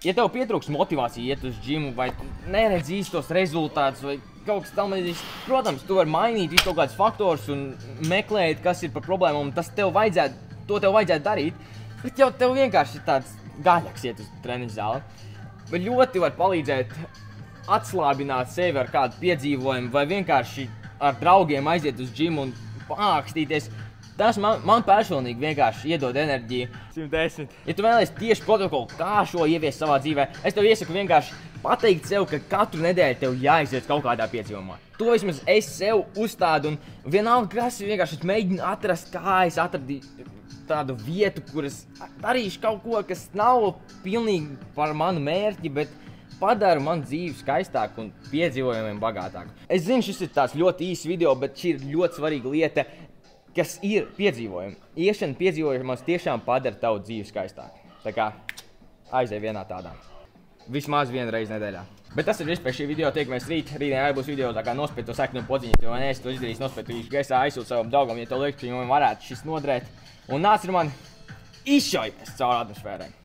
Ja tev pietrūks motivācija iet uz džimu, vai neredz īstos rezultātus, vai kaut kas tamlīdzīgs, protams, tu vari mainīt visu kaut kādus faktors un meklēt, kas ir par problēmu, un to tev vajadzētu darīt, bet jau tev vienkārši ir tāds gaļaks iet uz treniņu zāli. Bet ļoti var palīdzēt atslābināt sevi ar kādu piedzīvojumu, vai vienkārši ar draugiem aiziet uz džimu un pākstīties. Tas man personīgi vienkārši iedod enerģiju. 110. Ja tu vēlies tieši protokolu, kā šo ieviest savā dzīvē, es tev iesaku vienkārši pateikt sev, ka katru nedēļu tev jāiziet kaut kādā piedzīvumā. To vismaz es sev uzstādu un vienalga, kas vienkārši mēģinu atrast, kā es atradīju tādu vietu, kur es darīšu kaut ko, kas nav pilnīgi par manu mērķi, bet padara manu dzīvi skaistāku un piedzīvojumiem bagātāku. Es zinu, šis ir tāds ļoti īsts video, bet šī ir ļoti svarīga lieta, kas ir piedzīvojumi. Iešana piedzīvojumos tiešām padara tavu dzīvi skaistāku. Tā kā aizej vienā tādā. Vismaz vienu reizi nedēļā. Bet tas ir viss pēc šī video. Tiekamies rīt. Rītdien arī būs video, tā kā nospied to seknu podziņu. Jo neesi to izdarījis, nospied to īši gaisā, aizsūt savam draugam, ja tev liekas, ka viņam varētu šis nodrēt. Un nāc ar mani izšaujamies caur atmosfērai.